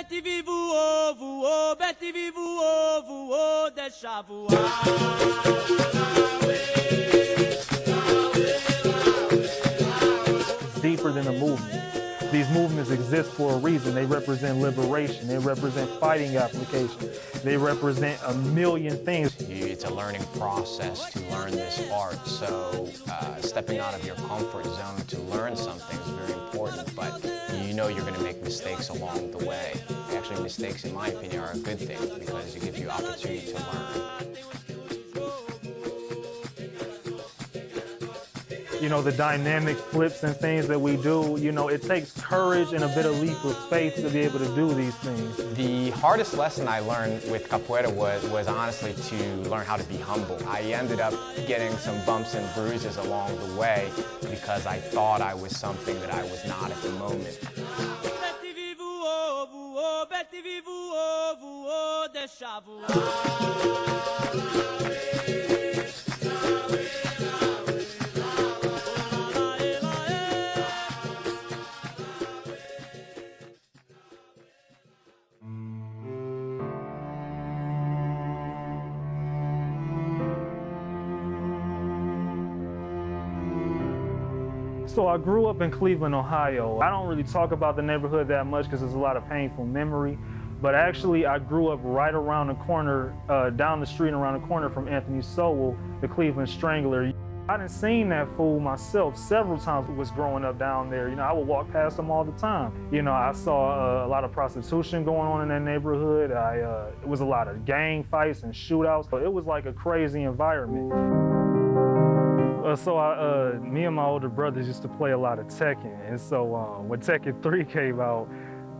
Demetri voou, voou, Demetri voou, voou, deixa voar. It's deeper than a movement. These movements exist for a reason. They represent liberation. They represent fighting application. They represent a million things. It's a learning process to learn this art, so stepping out of your comfort zone to learn something is very important, but you know you're going to make mistakes along the way. Actually, mistakes, in my opinion, are a good thing because it gives you opportunity to learn. You know, the dynamic flips and things that we do, you know, it takes courage and a bit of leap of faith to be able to do these things. The hardest lesson I learned with Capoeira was honestly to learn how to be humble. I ended up getting some bumps and bruises along the way because I thought I was something that I was not at the moment. So I grew up in Cleveland, Ohio. I don't really talk about the neighborhood that much because there's a lot of painful memory, but actually I grew up right around the corner, down the street and around the corner from Anthony Santo, the Cleveland Strangler. I done seen that fool myself several times was growing up down there. You know, I would walk past him all the time. You know, I saw a lot of prostitution going on in that neighborhood. It was a lot of gang fights and shootouts. It was like a crazy environment. Me and my older brothers used to play a lot of Tekken. And so when Tekken 3 came out,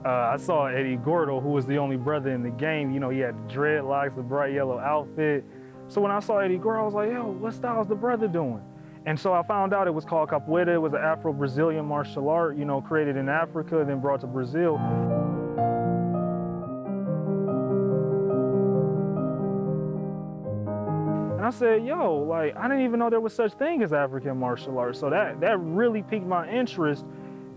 I saw Eddie Gordo, who was the only brother in the game. You know, he had the dreadlocks, the bright yellow outfit. So when I saw Eddie Gordo, I was like, yo, what style is the brother doing? And so I found out it was called Capoeira. It was an Afro-Brazilian martial art, you know, created in Africa, then brought to Brazil. And I said, yo, like, I didn't even know there was such thing as African martial arts. So that really piqued my interest.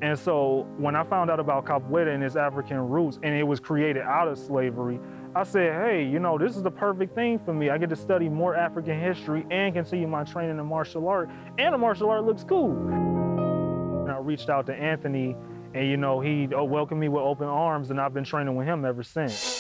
And so when I found out about Capoeira and its African roots, and it was created out of slavery, I said, hey, you know, this is the perfect thing for me. I get to study more African history and continue my training in martial art, and the martial art looks cool. And I reached out to Anthony, and you know, he welcomed me with open arms, and I've been training with him ever since.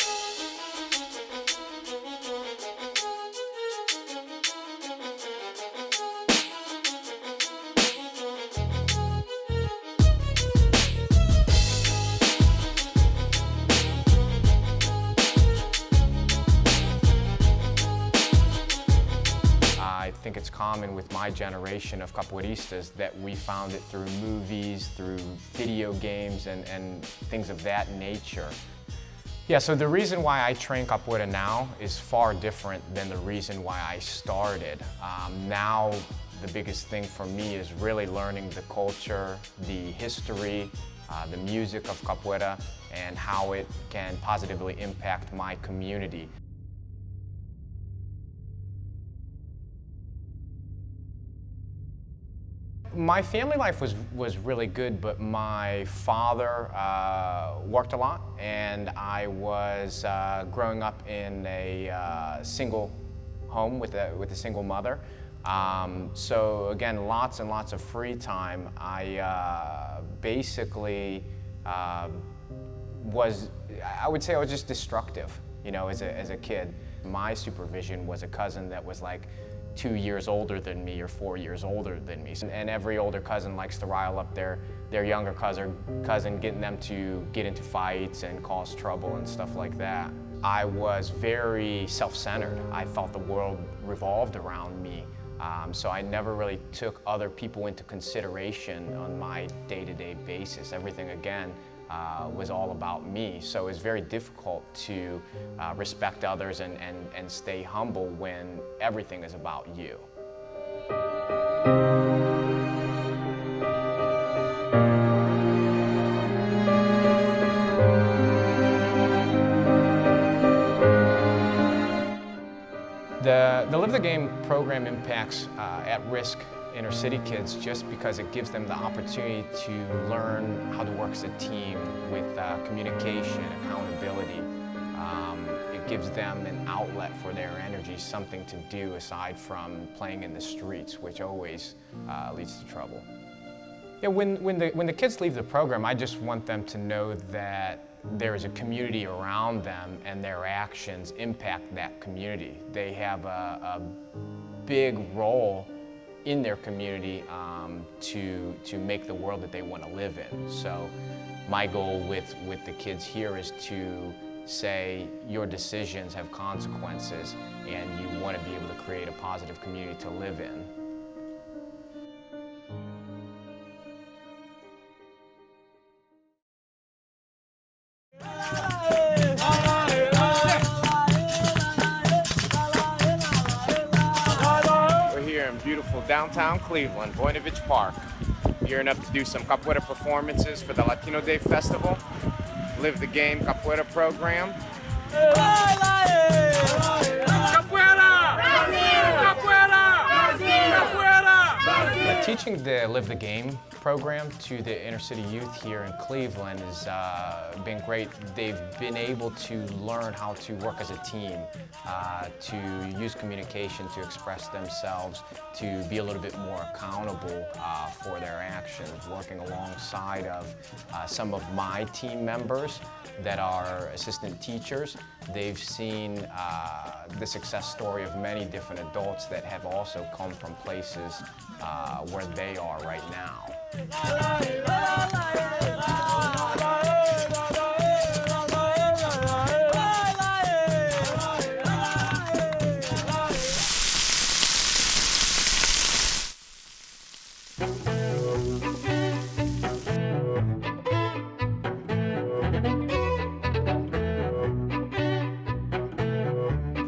I think it's common with my generation of capoeiristas that we found it through movies, through video games, and things of that nature. Yeah, so the reason why I train capoeira now is far different than the reason why I started. Now, the biggest thing for me is really learning the culture, the history, the music of capoeira, and how it can positively impact my community. My family life was really good, but my father worked a lot, and I was growing up in a single home with a single mother. So again, lots and lots of free time. I basically I would say I was just destructive, you know, as a kid. My supervision was a cousin that was like 2 years older than me or 4 years older than me. And every older cousin likes to rile up their younger cousin, getting them to get into fights and cause trouble and stuff like that. I was very self-centered. I thought the world revolved around me. So I never really took other people into consideration on my day-to-day basis. Everything, again, was all about me. So it was very difficult to respect others and stay humble when everything is about you. The Live the Game program impacts at-risk inner city kids just because it gives them the opportunity to learn how to work as a team with communication, accountability. It gives them an outlet for their energy, something to do aside from playing in the streets, which always leads to trouble. Yeah, when the kids leave the program, I just want them to know that there is a community around them and their actions impact that community. They have a big role in their community to make the world that they want to live in. So my goal with the kids here is to say your decisions have consequences and you want to be able to create a positive community to live in. Beautiful downtown Cleveland, Voinovich Park. Gearing up to do some capoeira performances for the Latino Day Festival. Live the Game Capoeira program. Teaching the Live the Game program to the inner city youth here in Cleveland has been great. They've been able to learn how to work as a team, to use communication to express themselves, to be a little bit more accountable for their actions, working alongside of some of my team members that are assistant teachers. They've seen the success story of many different adults that have also come from places where they are right now.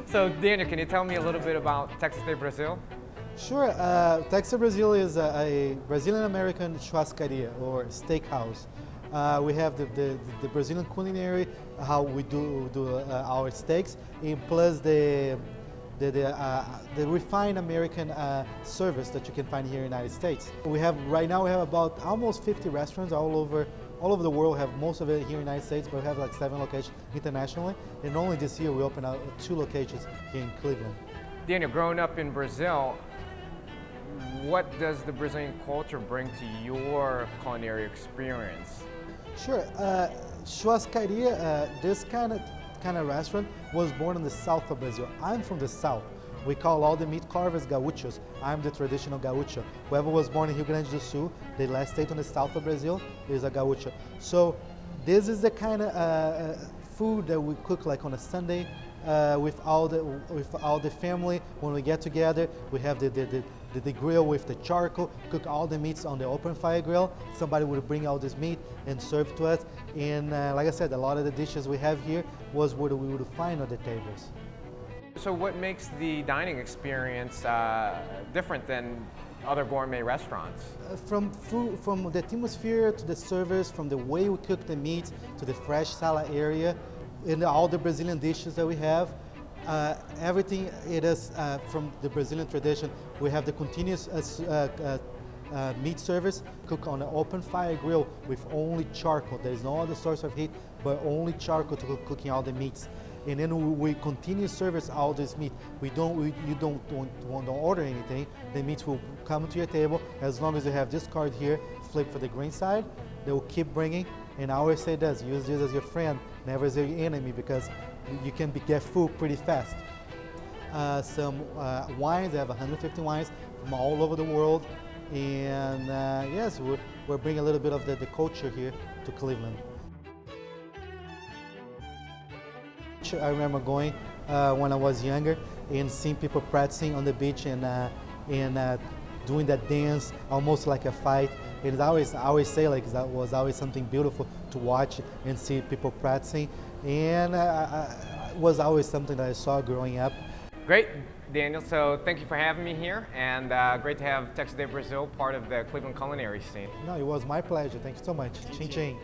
So Daniel, can you tell me a little bit about Texas de Brazil? Sure. Texas Brazil is a Brazilian-American churrascaria or steakhouse. We have the Brazilian culinary, how we do our steaks, and plus the refined American service that you can find here in the United States. Right now we have about almost 50 restaurants all over the world. We have most of it here in the United States, but we have like 7 locations internationally. And only this year we opened out 2 locations here in Cleveland. Daniel, growing up in Brazil, what does the Brazilian culture bring to your culinary experience? Sure. Churrascaria, this kind of restaurant was born in the south of Brazil. I'm from the south. We call all the meat carvers gaúchos. I'm the traditional gaúcho. Whoever was born in Rio Grande do Sul, the last state on the south of Brazil, is a gaúcho. So this is the kind of food that we cook like on a Sunday with all the family. When we get together, we have the grill with the charcoal, cook all the meats on the open fire grill. Somebody would bring all this meat and serve it to us. And like I said, a lot of the dishes we have here was what we would find on the tables. So what makes the dining experience different than other gourmet restaurants? From the atmosphere to the service, from the way we cook the meat to the fresh salad area, and all the Brazilian dishes that we have, everything it is from the Brazilian tradition. We have the continuous meat service, cook on an open fire grill with only charcoal. There is no other source of heat, but only charcoal to cooking all the meats. And then we continue service all this meat. You don't want to order anything. The meat will come to your table. As long as you have this card here, flip for the green side, they will keep bringing. And I always say this, use this as your friend, never as your enemy, because you can get full pretty fast. Some wines, they have 150 wines from all over the world. And yes, we're bringing a little bit of the culture here to Cleveland. I remember going when I was younger and seeing people practicing on the beach and doing that dance almost like a fight. And I always say like that was always something beautiful to watch and see people practicing. And it was always something that I saw growing up. Great, Daniel. So thank you for having me here, and great to have Texas de Brazil part of the Cleveland culinary scene. No, it was my pleasure. Thank you so much. Ching ching.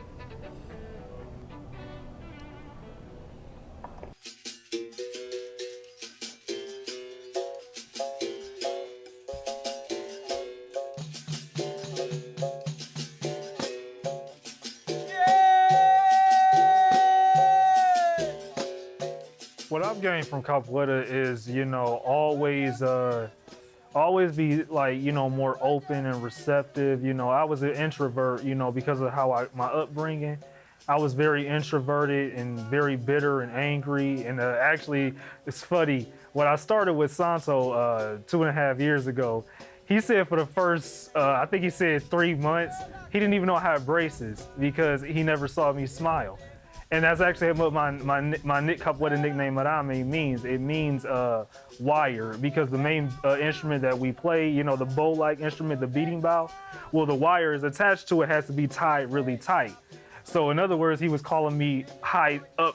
I've gained from Capoeira is, always be like, more open and receptive. I was an introvert, because of how my upbringing. I was very introverted and very bitter and angry. And actually, it's funny, when I started with Santo 2.5 years ago, he said for the first, I think he said 3 months, he didn't even know I had braces because he never saw me smile. And that's actually what my Capoeira nickname Marame means. It means wire, because the main instrument that we play, the bow-like instrument, the beating bow, well, the wire is attached to it, has to be tied really tight. So in other words, he was calling me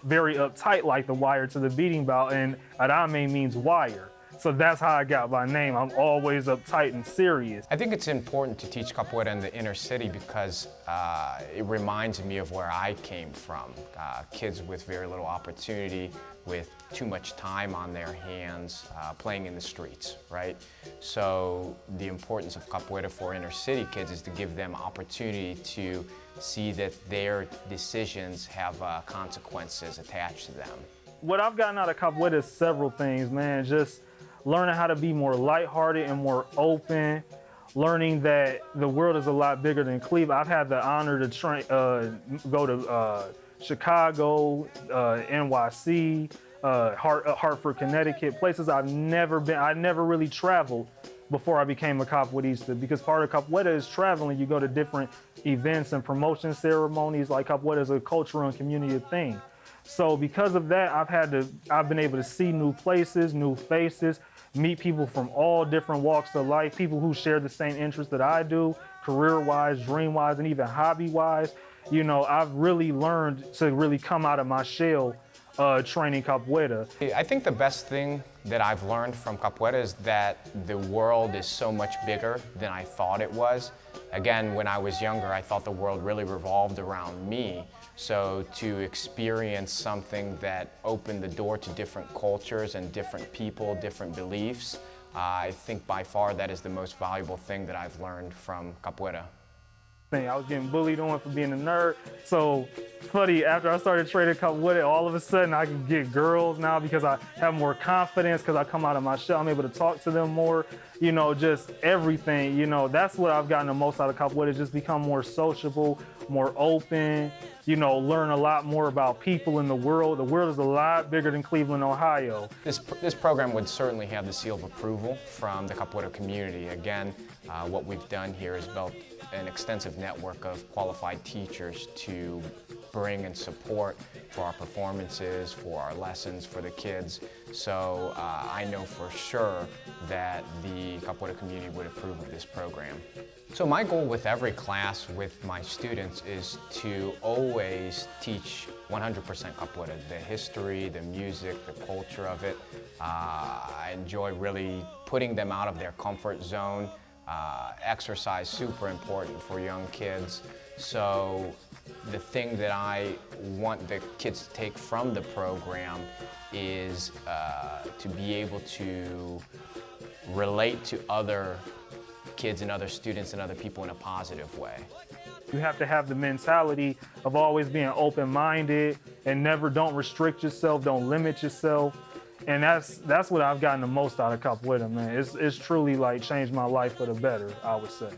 very uptight like the wire to the beating bow, and Arame means wire. So that's how I got my name. I'm always uptight and serious. I think it's important to teach Capoeira in the inner city because it reminds me of where I came from. Kids with very little opportunity, with too much time on their hands, playing in the streets, right? So the importance of Capoeira for inner city kids is to give them opportunity to see that their decisions have consequences attached to them. What I've gotten out of Capoeira is several things, man. Just learning how to be more lighthearted and more open, learning that the world is a lot bigger than Cleveland. I've had the honor to go to Chicago, NYC, Hartford, Connecticut, places I've never been. I never really traveled before I became a Capoeirista, because part of Capoeira is traveling. You go to different events and promotion ceremonies. Like Capoeira is a cultural and community thing. So because of that, I've been able to see new places, new faces, meet people from all different walks of life, people who share the same interests that I do, career-wise, dream-wise, and even hobby-wise. I've really learned to really come out of my shell training Capoeira. I think the best thing that I've learned from Capoeira is that the world is so much bigger than I thought it was. Again, when I was younger, I thought the world really revolved around me. So to experience something that opened the door to different cultures and different people, different beliefs, I think by far that is the most valuable thing that I've learned from Capoeira. I was getting bullied on for being a nerd. So funny, after I started training Capoeira, all of a sudden I can get girls now because I have more confidence, because I come out of my shell. I'm able to talk to them more, just everything. That's what I've gotten the most out of Capoeira, just become more sociable, more open, learn a lot more about people in the world. The world is a lot bigger than Cleveland, Ohio. This program would certainly have the seal of approval from the Capoeira community. Again, what we've done here is built an extensive network of qualified teachers to bring and support for our performances, for our lessons, for the kids. So I know for sure that the Capoeira community would approve of this program. So my goal with every class with my students is to always teach 100% Capoeira, the history, the music, the culture of it. I enjoy really putting them out of their comfort zone. Exercise, super important for young kids. So the thing that I want the kids to take from the program is to be able to relate to other kids and other students and other people in a positive way. You have to have the mentality of always being open-minded and don't restrict yourself, don't limit yourself. And that's what I've gotten the most out of Capoeira, man. It's truly like changed my life for the better, I would say.